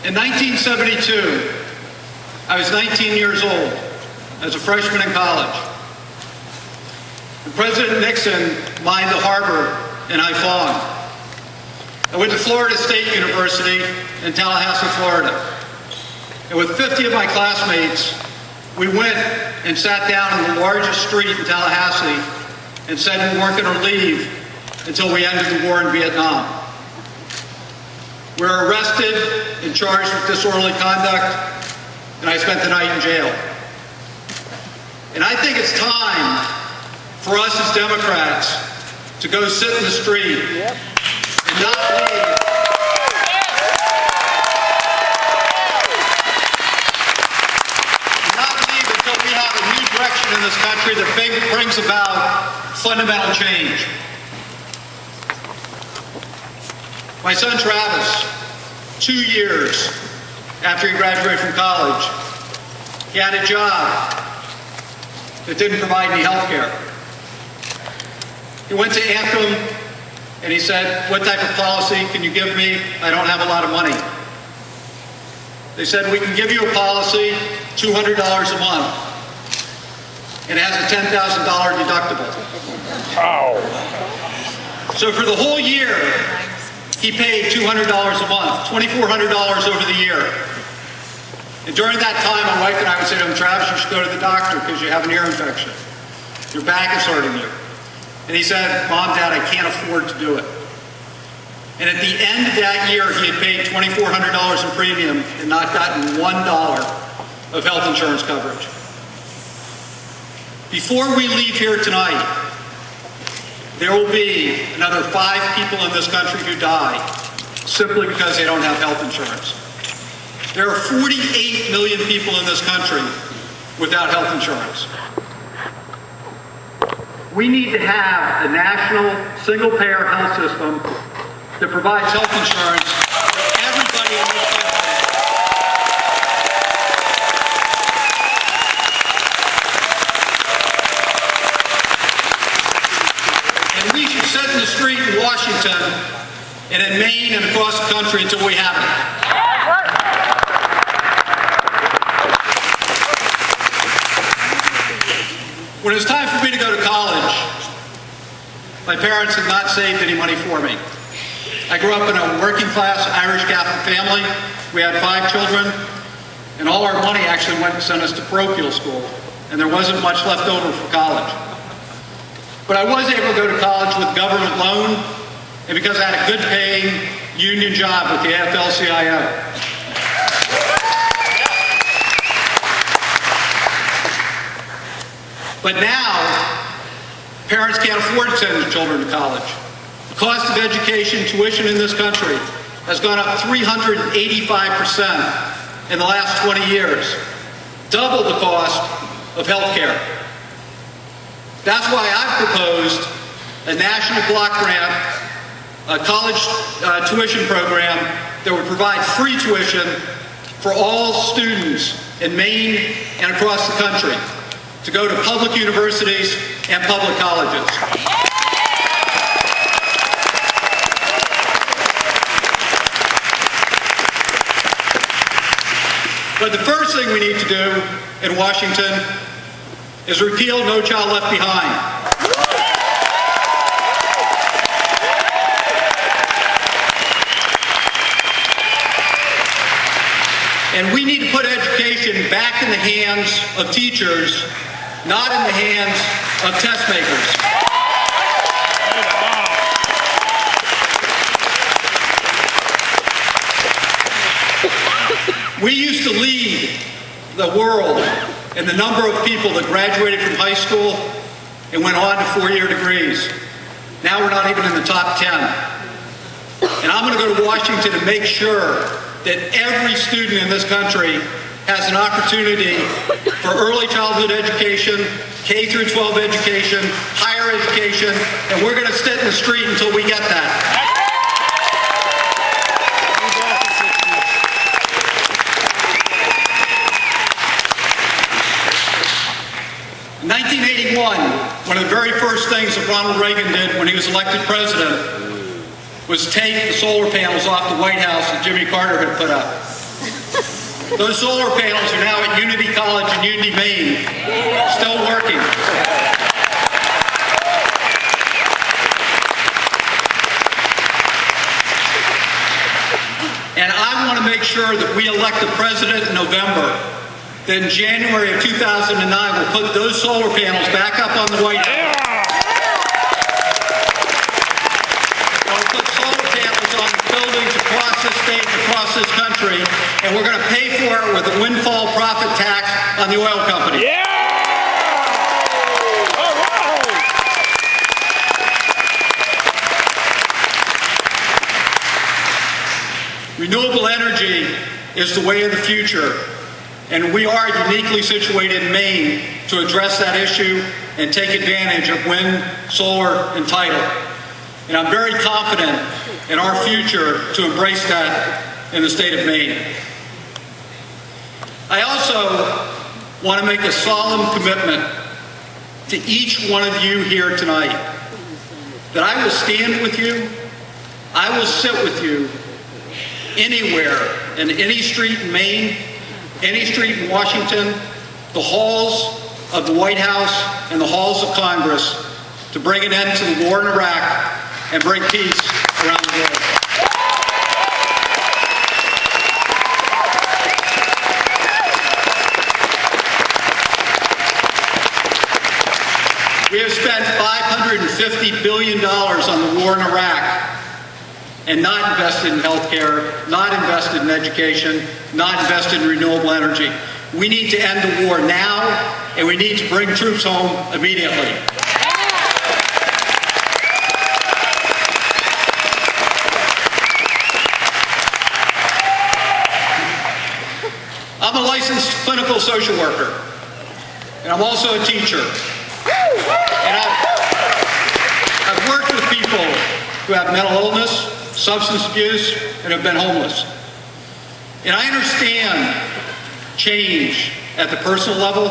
In 1972, I was 19 years old as a freshman in college. And President Nixon mined the harbor in Haiphong. I went to Florida State University in Tallahassee, Florida. And with 50 of my classmates, we went and sat down in the largest street in Tallahassee and said we weren't going to leave until we ended the war in Vietnam. We were arrested and charged with disorderly conduct, and I spent the night in jail. And I think it's time for us as Democrats to go sit in the street and not leave. Not leave until we have a new direction in this country that brings about fundamental change. My son Travis, 2 years after he graduated from college, he had a job that didn't provide any health care. He went to Anthem and he said, "What type of policy can you give me? I don't have a lot of money." They said, "We can give you a policy, $200 a month. It has a $10,000 deductible." Wow. So for the whole year, he paid $200 a month, $2,400 over the year. And during that time, my wife and I would say to him, "Travis, you should go to the doctor because you have an ear infection. Your back is hurting you." And he said, "Mom, Dad, I can't afford to do it." And at the end of that year, he had paid $2,400 in premium and not gotten $1 of health insurance coverage. Before we leave here tonight, there will be another 5 people in this country who die simply because they don't have health insurance. There are 48 million people in this country without health insurance. We need to have a national single-payer health system that provides health insurance for everybody in this country. And we should sit in the street in Washington and in Maine and across the country until we have it. When it was time for me to go to college, my parents had not saved any money for me. I grew up in a working-class Irish Catholic family. We had 5 children, and all our money actually went to send us to parochial school, and there wasn't much left over for college. But I was able to go to college with government loan, and because I had a good-paying union job with the AFL-CIO. But now, parents can't afford to send their children to college. The cost of education, tuition in this country has gone up 385% in the last 20 years, double the cost of health care. That's why I've proposed a national block grant, a college tuition program that would provide free tuition for all students in Maine and across the country to go to public universities and public colleges. But the first thing we need to do in Washington is repeal No Child Left Behind. And we need to put education back in the hands of teachers, not in the hands of test makers. We used to lead the world in the number of people that graduated from high school and went on to 4-year degrees. Now we're not even in the top 10. And I'm going to go to Washington and make sure that every student in this country has an opportunity for early childhood education, K through 12 education, higher education, and we're going to sit in the street until we get that. In 1981, one of the very first things that Ronald Reagan did when he was elected president was take the solar panels off the White House that Jimmy Carter had put up. Those solar panels are now at Unity College in Unity, Maine, still working. And I want to make sure that we elect the president in November. Then January of 2009, we'll put those solar panels back up on the White House. We'll put solar panels on the buildings across this state, across this country, and we're going to pay for it with a windfall profit tax on the oil company. Yeah! All right! Renewable energy is the way of the future, and we are uniquely situated in Maine to address that issue and take advantage of wind, solar, and tidal. And I'm very confident in our future to embrace that in the state of Maine. I also want to make a solemn commitment to each one of you here tonight that I will stand with you, I will sit with you anywhere, in any street in Maine, any street in Washington, the halls of the White House and the halls of Congress to bring an end to the war in Iraq and bring peace around the world. We have spent $550 billion on the war in Iraq and not invested in health care, not invested in education, not invested in renewable energy. We need to end the war now, and we need to bring troops home immediately. I'm a licensed clinical social worker, and I'm also a teacher. And I've worked with people who have mental illness, substance abuse, and have been homeless. And I understand change at the personal level,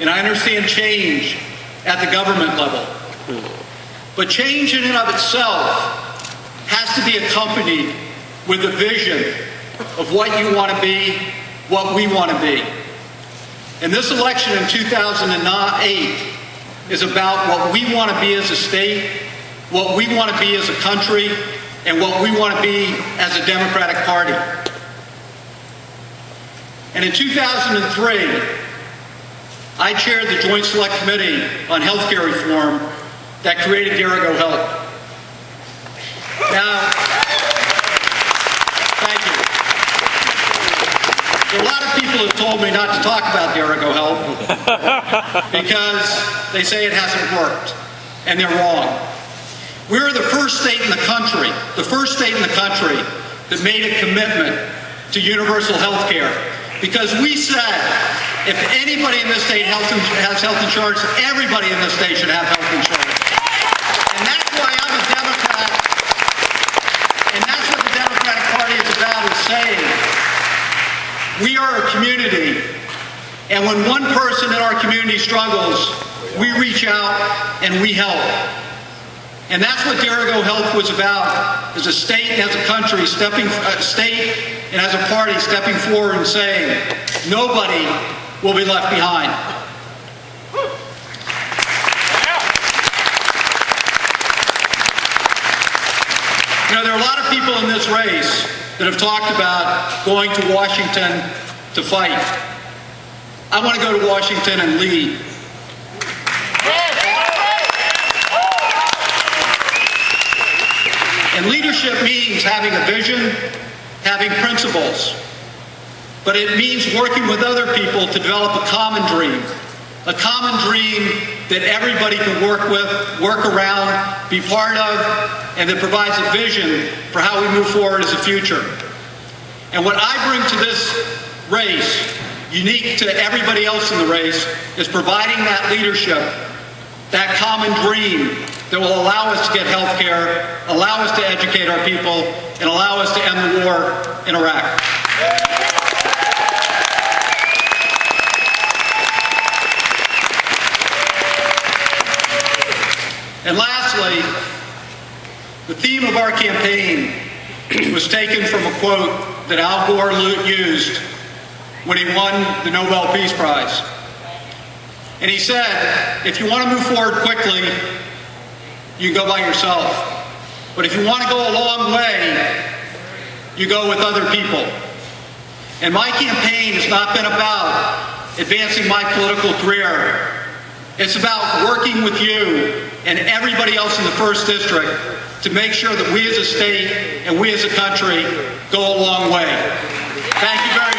and I understand change at the government level. But change in and of itself has to be accompanied with a vision of what you want to be, what we want to be. And this election in 2008 is about what we want to be as a state, what we want to be as a country, and what we want to be as a Democratic Party. And in 2003, I chaired the Joint Select Committee on Healthcare Reform that created Derigo Health. Now, thank you. There are a lot of people who have told me not to talk about Derigo Health because they say it hasn't worked, and they're wrong. We're the first state in the country that made a commitment to universal health care, because we said if anybody in this state has health insurance, everybody in this state should have health insurance. And that's why I'm a Democrat, and that's what the Democratic Party is about, is saying we are a community, and when one person in our community struggles, we reach out and we help. And that's what Derigo Health was about, as a state and as a country state and as a party stepping forward and saying, nobody will be left behind. You know, there are a lot of people in this race that have talked about going to Washington to fight. I want to go to Washington and lead. And leadership means having a vision, having principles. But it means working with other people to develop a common dream that everybody can work with, work around, be part of, and that provides a vision for how we move forward as a future. And what I bring to this race, unique to everybody else in the race, is providing that leadership, that common dream that will allow us to get health care, allow us to educate our people, and allow us to end the war in Iraq. And lastly, the theme of our campaign was taken from a quote that Al Gore used when he won the Nobel Peace Prize. And he said, if you want to move forward quickly, you go by yourself. But if you want to go a long way, you go with other people. And my campaign has not been about advancing my political career. It's about working with you and everybody else in the First District to make sure that we as a state and we as a country go a long way. Thank you very much.